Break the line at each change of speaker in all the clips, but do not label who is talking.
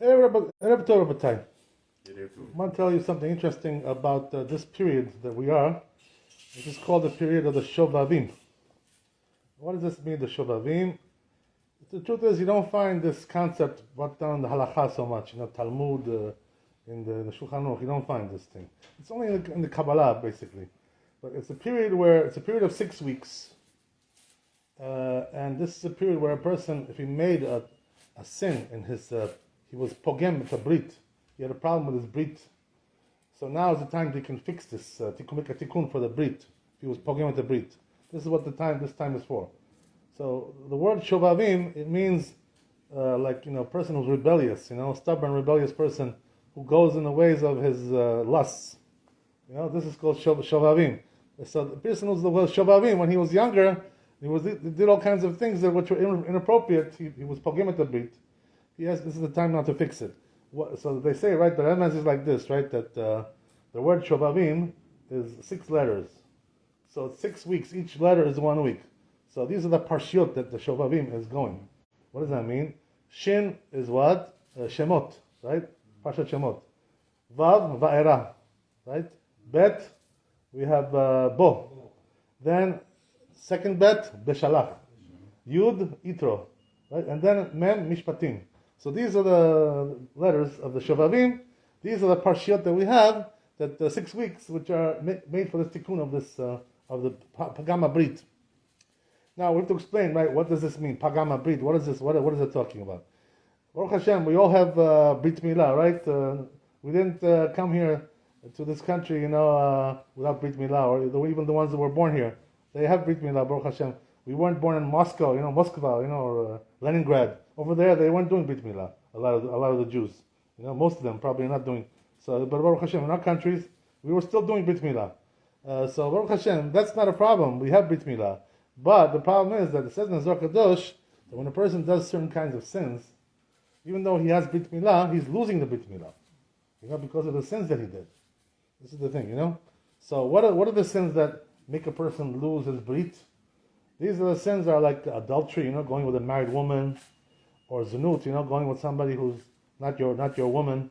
Erev Tov, Rabbi. I want to tell you something interesting about this period that we are. This is called the period of the Shovavim. What does this mean, the Shovavim? The truth is, you don't find this concept brought down in the Halakha so much. Talmud, in the Shulchan Aruch, you don't find this thing. It's only in the Kabbalah, basically. But it's a period of 6 weeks. And this is a period where a person, if he made a sin in his, he was pogem with a brit, he had a problem with his brit. So now is the time he can fix this, to make a tikkun for the brit. If he was pogem with the brit. This is what this time is for. So the word Shovavim, it means a person who's rebellious, stubborn, rebellious person who goes in the ways of his lusts. This is called Shovavim. So the person who's the word Shovavim, when he was younger, he did all kinds of things which were inappropriate. He was pogem with the brit. Yes, this is the time now to fix it. So they say, right, the remez is like this, right, that the word Shovavim is 6 letters. So it's 6 weeks, each letter is 1 week. So these are the parshiot that the Shovavim is going. What does that mean? Shin is what? Shemot, right? Parshat Shemot. Vav, Va'era, right? Bet, we have Bo. Then, second bet, Beshalach. Yud, Itro. Right? And then Mem, Mishpatim. So these are the letters of the Shovavim. These are the parshiot that we have, that 6 weeks, which are made for this tikkun of this of the Pagama Brit. Now we have to explain, right? What does this mean? Pagama Brit. What is this? What is it talking about? Baruch Hashem, we all have Brit Milah, right? We didn't come here to this country, without Brit Milah, or even the ones that were born here. They have Brit Milah, Baruch Hashem. We weren't born in Moscow, Moskva, or Leningrad. Over there, they weren't doing Brit Milah. A lot of the Jews, most of them probably not doing. So, but Baruch Hashem, in our countries, we were still doing Brit Milah. So Baruch Hashem, that's not a problem. We have Brit Milah. But the problem is that it says in the Zohar Kadosh that when a person does certain kinds of sins, even though he has Brit Milah, he's losing the Brit Milah, because of the sins that he did. This is the thing, So what are the sins that make a person lose his Brit? These are the sins that are like adultery, going with a married woman, or zanut, going with somebody who's not your woman.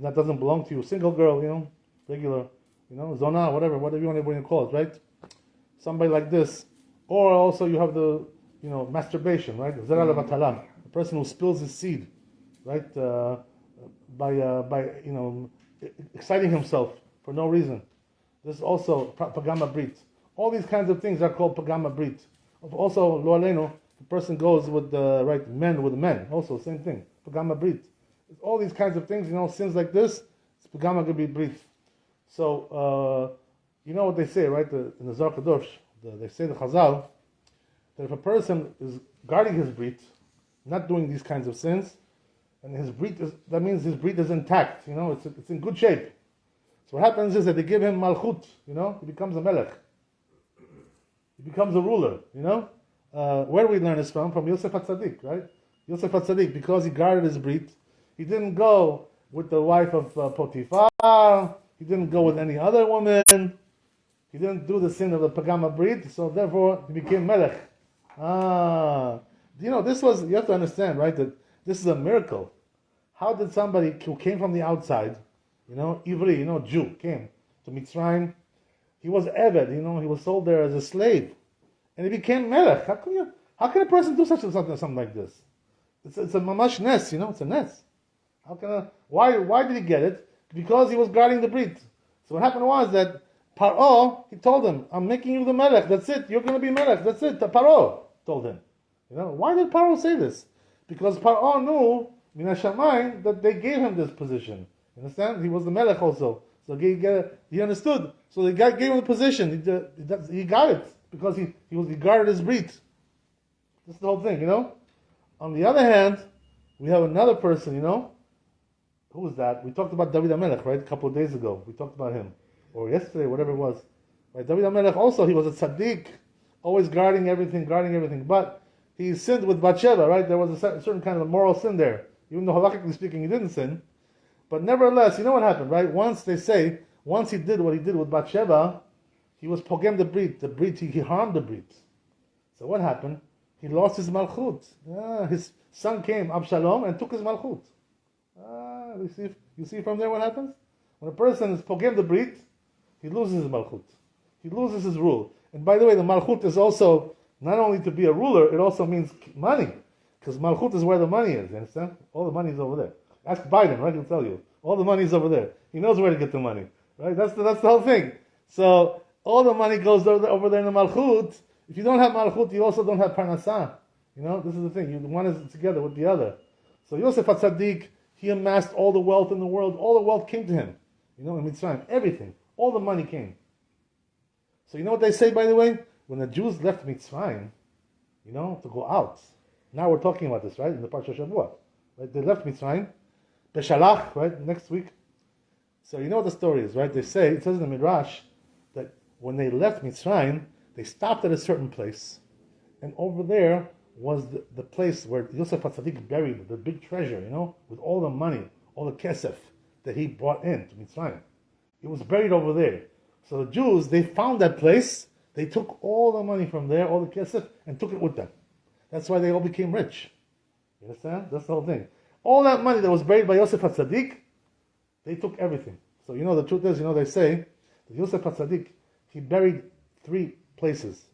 Doesn't belong to you, single girl, regular, zona, whatever you want to call it, right? Somebody like this. Or also you have the, masturbation, right? Zera levatala, a person who spills his seed, right? By exciting himself for no reason. This is also pagama brit. All these kinds of things are called pagama brit. Also, lo aleinu, the person goes with men with men. Also, same thing, pagama brit. All these kinds of things, sins like this, it's pagama could be brit. So, what they say, right? In the Zohar Kadosh, they say the Chazal, that if a person is guarding his brit, not doing these kinds of sins, and his brit that means his brit is intact, it's in good shape. So what happens is that they give him malchut, he becomes a melech. He becomes a ruler, Where do we learn this from? From Yosef HaTzadik, right? Yosef HaTzadik, because he guarded his brit, he didn't go with the wife of Potiphar, he didn't go with any other woman, he didn't do the sin of the Pagama Brit, so therefore he became Melech. You have to understand, right, that this is a miracle. How did somebody who came from the outside, Ivri, Jew, came to Mitzrayim, he was Eved, he was sold there as a slave, and he became Melech. How can a person do something like this? It's a mamash nes, it's a nes. Why did he get it? Because he was guarding the Brit. So what happened was that Paro, he told him, I'm making you the Melech, that's it, you're going to be Melech, that's it, Paro told him. Why did Paro say this? Because Paro knew, Min HaShamayim, that they gave him this position. You understand? He was the Melech also. So he understood. So the guy gave him the position, he got it, because he guarded his Brit. This is the whole thing, On the other hand, we have another person, who is that? We talked about David HaMelech, right? A couple of days ago. We talked about him. Or yesterday, whatever it was. Right? David HaMelech also, he was a tzaddik, always guarding everything. But he sinned with Bathsheba, right? There was a certain kind of moral sin there. Even though halakhically speaking, he didn't sin. But nevertheless, you know what happened, right? Once he did what he did with Bathsheba, he was pogem the brit, he harmed the brit. So what happened? He lost his malchut. His son came, Absalom, and took his malchut. You see from there what happens? When a person is pogem the brit, he loses his malchut. He loses his rule. And by the way, the malchut is also not only to be a ruler, it also means money. Because malchut is where the money is, you understand? All the money is over there. Ask Biden, right? He'll tell you. All the money is over there. He knows where to get the money. Right? That's the whole thing. So all the money goes over there in the malchut. If you don't have malchut, you also don't have parnasah. This is the thing. One is together with the other. So Yosef HaTzadik, he amassed all the wealth in the world. All the wealth came to him. In Mitzrayim. Everything. All the money came. So you know what they say, by the way? When the Jews left Mitzrayim, to go out. Now we're talking about this, right? In the Parsha Shavua. Right? They left Mitzrayim. Beshalach, right? Next week. So you know what the story is, right? They say, it says in the Midrash, that when they left Mitzrayim, they stopped at a certain place. And over there was the place where Yosef HaTzadik buried the big treasure, with all the money, all the kesef that he brought in to Mitzrayim. It was buried over there. So the Jews, they found that place, they took all the money from there, all the kesef, and took it with them. That's why they all became rich. You understand? That's the whole thing. All that money that was buried by Yosef HaTzadik, they took everything. So the truth is, they say that Yosef HaTzadik, he buried 3 places,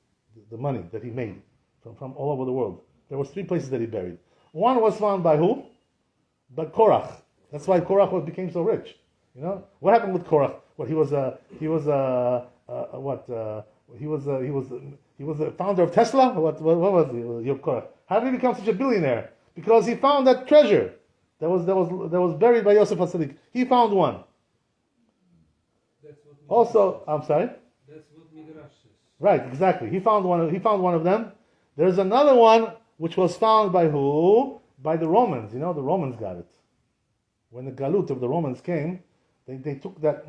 the money that he made from all over the world. There was 3 places that he buried. One was found by who? By Korach. That's why Korach became so rich. What happened with Korach? What he was the founder of Tesla. What was he? Korach? How did he become such a billionaire? Because he found that treasure that was buried by Yosef HaTzadik. He found one. Also, I'm sorry.
That's what Midrash says.
Right, exactly. He found one of them. There's another one which was found by who? By the Romans. The Romans got it. When the Galut of the Romans came, they took that,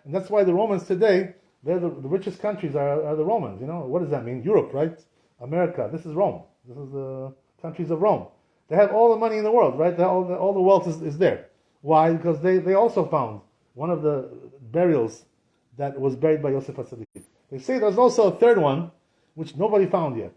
and that's why the Romans today, they're the richest countries are the Romans. What does that mean? Europe, right? America. This is Rome. This is the countries of Rome. They have all the money in the world, right? All the wealth is there. Why? Because they also found one of the burials that was buried by Yosef HaTzadik. They say there's also a third one, which nobody found yet.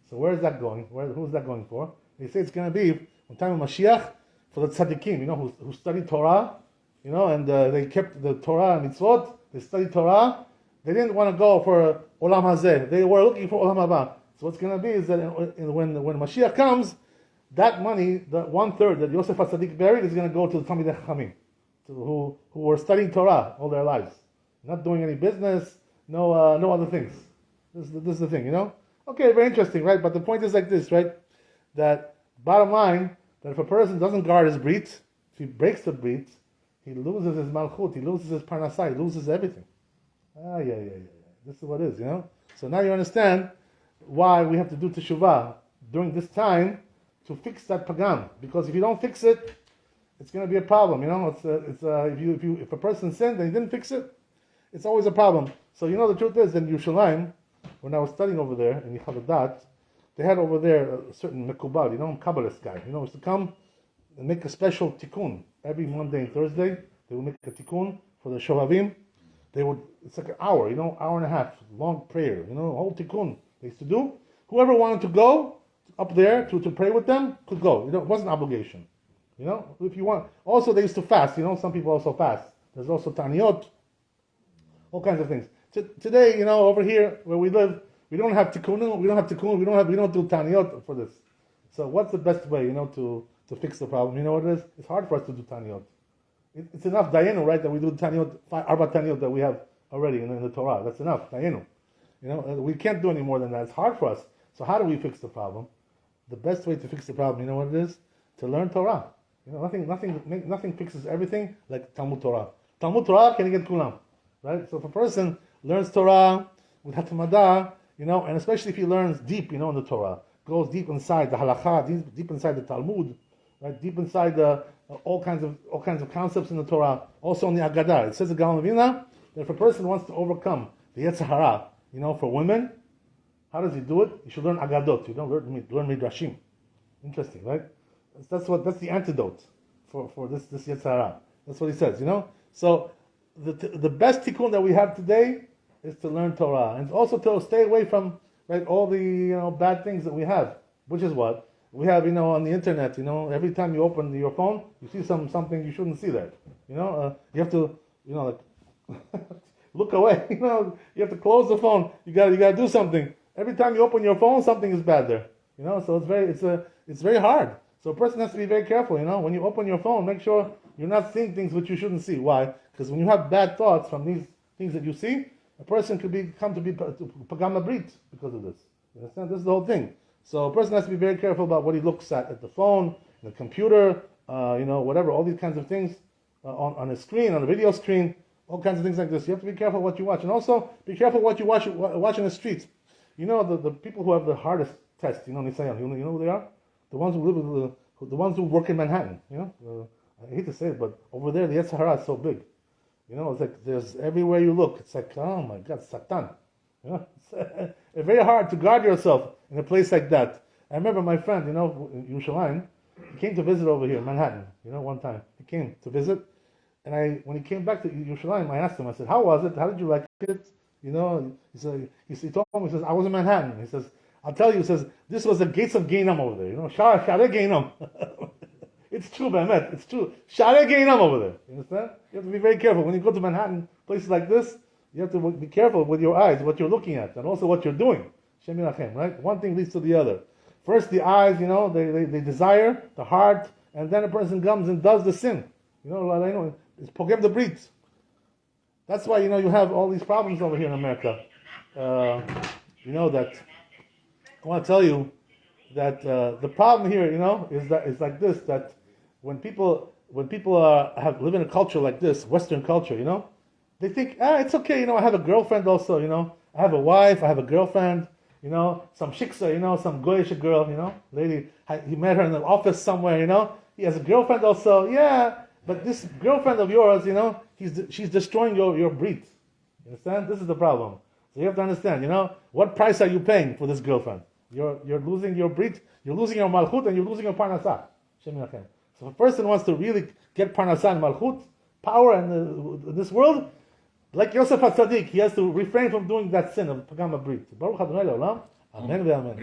So where is that going? Who's that going for? They say it's going to be, in time of Mashiach, for the tzaddikim, who studied Torah, and they kept the Torah and mitzvot, they studied Torah. They didn't want to go for Olam Hazeh. They were looking for Olam Haba. So what's going to be is that when Mashiach comes, that money, the 1/3 that Yosef HaTzadik buried, is going to go to the Talmidei Chachamim, who were studying Torah all their lives, not doing any business, no other things. This is the thing, Okay, very interesting, right? But the point is like this, right? That bottom line, that if a person doesn't guard his brit, if he breaks the brit, he loses his malchut, he loses his parnasah, he loses everything. Yeah. This is what it is, So now you understand why we have to do teshuvah during this time to fix that pagam. Because if you don't fix it, it's going to be a problem. If a person sinned and he didn't fix it, it's always a problem. So the truth is, in Yerushalayim, when I was studying over there in Yichadat, they had over there a certain mekubal, Kabbalist guy, used to come and make a special tikkun every Monday and Thursday. They would make a tikkun for the Shovavim. It's like an hour, hour and a half, long prayer, whole tikkun they used to do. Whoever wanted to go up there to pray with them could go. It wasn't an obligation. If you want. Also, they used to fast. Some people also fast. There's also taniyot, all kinds of things. Today, over here where we live, we don't have tikkun. We don't do taniyot for this. So, what's the best way, to fix the problem? You know what it is? It's hard for us to do taniyot. It's enough dayenu, right? That we do taniyot, arba taniyot that we have already in the Torah. That's enough dayenu. We can't do any more than that. It's hard for us. So, how do we fix the problem? The best way to fix the problem, you know what it is? To learn Torah. Nothing fixes everything like Talmud Torah. Talmud Torah can get kulam, right? So if a person learns Torah with hatmadah, and especially if he learns deep, in the Torah, goes deep inside the halakha, deep inside the Talmud, right? Deep inside the all kinds of concepts in the Torah. Also in the Agadah, it says in Gaon Levina that if a person wants to overcome the Yetzer Hara, for women, how does he do it? You should learn Agadot. You don't learn Midrashim. Interesting, right? That's the antidote for this Yetzer Hara. That's what he says, So the best tikkun that we have today is to learn Torah and also to stay away from all the bad things that we have. Which is what? We have, on the internet, every time you open your phone, you see something you shouldn't see there. You have to, like, look away. You have to close the phone. You gotta do something. Every time you open your phone, something is bad there. So it's very hard. So a person has to be very careful. When you open your phone, make sure you're not seeing things which you shouldn't see. Why? Because when you have bad thoughts from these things that you see, a person could come to be pagam brit because of this. You understand? This is the whole thing. So a person has to be very careful about what he looks at the phone, the computer, whatever, all these kinds of things on a screen, on a video screen, all kinds of things like this. You have to be careful what you watch, and also be careful what you watch in the streets. The people who have the hardest test, Nisayan, you know who they are? The ones who live with the ones who work in Manhattan. I hate to say it, but over there the Yetzer Hara is so big. It's like there's everywhere you look. It's like, oh my God, Satan. It's very hard to guard yourself in a place like that. I remember my friend, in Yerushalayim, he came to visit over here in Manhattan, one time. He came to visit, and when he came back to Yerushalayim, I asked him, I said, how was it? How did you like it? He told me, he says, I was in Manhattan. He says, I'll tell you, he says, this was the gates of Gainam over there. Sha'arei Gainam. It's true, Be'emet, it's true. Sha'arei Gainam over there. You understand? You have to be very careful. When you go to Manhattan, places like this, you have to be careful with your eyes, what you're looking at, and also what you're doing. Shem Yirachem, right? One thing leads to the other. First, the eyes, they desire, the heart, and then a person comes and does the sin. It's pogem the brit. That's why, you have all these problems over here in America. That, I want to tell you that the problem here, is like this, that when people live in a culture like this, Western culture, they think, it's okay, I have a girlfriend also, I have a wife, I have a girlfriend, some shiksa, some goyish girl, lady, he met her in the office somewhere, he has a girlfriend also, yeah, but this girlfriend of yours, she's destroying your breed. You understand? This is the problem. So you have to understand, what price are you paying for this girlfriend? You're losing your breed, you're losing your malchut, and you're losing your parnasah. So if a person wants to really get parnasah and malchut, power in this world, like Yosef HaTzadik, he has to refrain from doing that sin of pagam brit. Baruch Adonai Le'olam. Amen ve'amen.